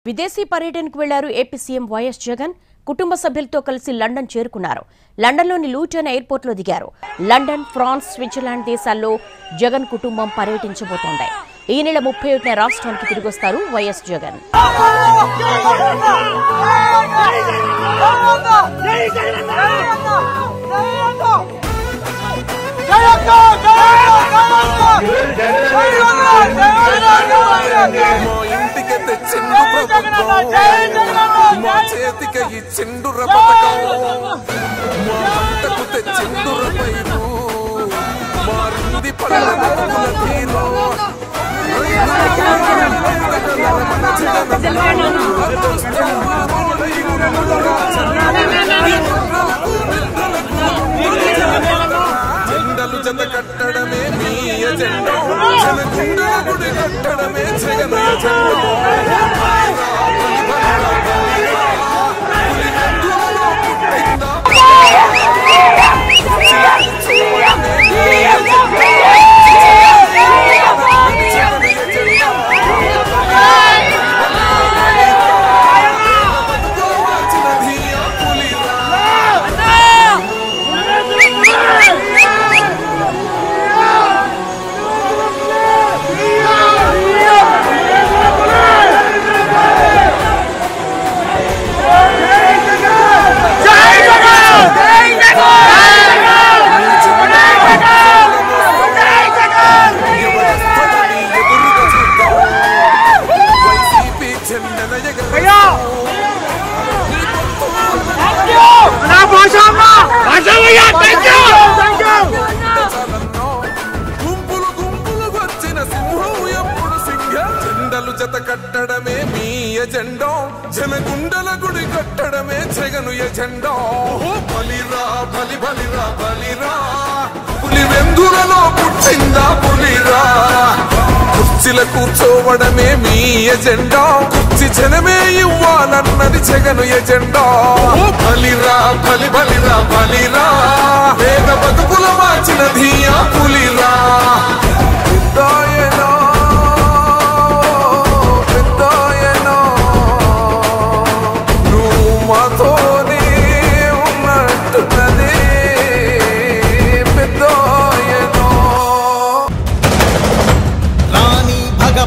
విదేశీ పర్యటనకు వెళ్లారు ఏపీ సీఎం వైఎస్ జగన్. కుటుంబ సభ్యులతో కలిసి లండన్ చేరుకున్నారు. లండన్లోని లూటన్ ఎయిర్పోర్ట్లో దిగారు. లండన్, ఫ్రాన్స్, స్విట్జర్లాండ్ దేశాల్లో జగన్ కుటుంబం పర్యటించబోతోంది. ఈ నెల 31న రాష్ట్రానికి తిరిగొస్తారు వైఎస్ జగన్. జెండలు జత కట్టడమే మీ ఎజెండా, జనగుండల గుడి కట్టడమే జగన్ ఎజెండా. జెండలు జత కట్టడమే మీ ఎజెండా, జనగుండల గుడి కట్టడమే జగను ఎజెండా. బలిరా బలి బలిరా బలిరా, పులి వెందులలో పుట్టిందా పులిరా. కుర్చీల కూర్చోవడమే మీ ఎజెండా, కుర్చీ జనమే ఇవ్వాలన్నది జగను ఎజెండా. బలిరా బలి బలిరా బలిరా, వేద బతుకుల మార్చినది ఆ పులిరా.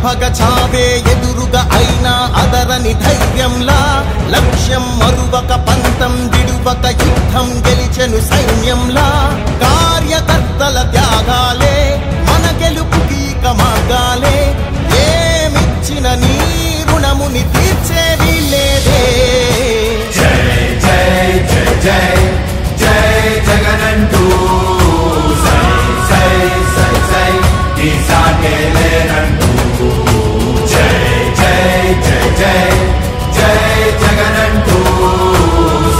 భగ చావే ఎదురుగా అయినా అదరని ధైర్యంలా, లక్ష్యం మరువక పంతం విడువక యుద్ధం గెలిచెను సైన్యంలా. కార్యకర్తల త్యాగాలే మన గెలుపుకి మార్గాలే, ఏమిచ్చిన నీ రుణముని తీర్చేది లేదే. జై జై జై జై జై జగనంటూ సై సై సై సై ఈ సాగే లేనంటూ. జై జై జై జై జై జగనంటూ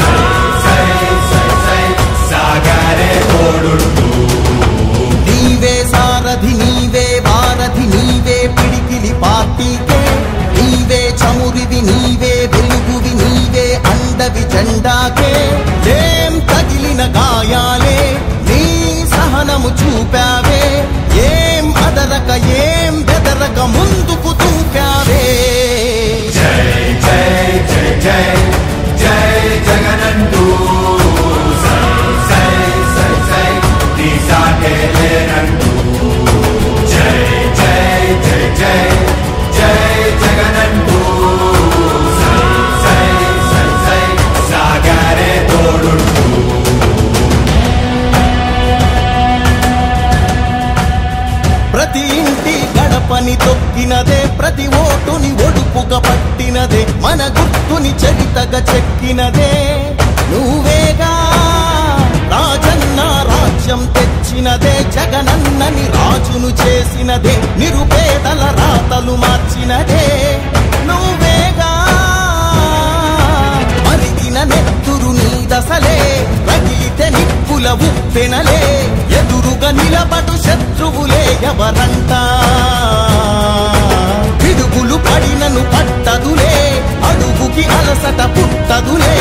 సై సై సై సై సాగరే తోడుంటూ. నీవే సారథి, నీవే వారధి, నీవే పిడికిలి పార్టీకే, నీవే చమురివి, నీవే వెలుగువి, నీవే అండవి జెండాకే. ఏం తగిలిన గాయాలే నీ సహనము చూపావే, ఏం అదరక ఏం బెదరక ముందుకు దూకావే. జై జై జై జై జై జగనంటూ సై సై సై సై నీ సాగే లేనంటూ. జై జై జై జై జై జగనంటూ సై సై సై సై సాగరే తోడుంటూ. ప్రతి ఇంటి గడపని తొక్కినదే, ప్రతి ఓటుని ఒడుపుగా పట్టినదే, మన గుర్తుని చరితగా చెక్కినదే నువ్వేగా. రాజన్న రాజ్యం తెచ్చినదే, జగనన్నని రాజును చేసినదే, నిరుపేదల రాతలు మార్చినదే నువ్వేగా. మరిగిన నెత్తురు నీ దశలే, రగిలితే నిప్పుల ఉప్పెనలే, ఎదురుగా నిలబడు శత్రువులే ఎవరంట. పిడుగులు పడినను పట్టదులే, అడుగుకి అలసట పుట్టదులే.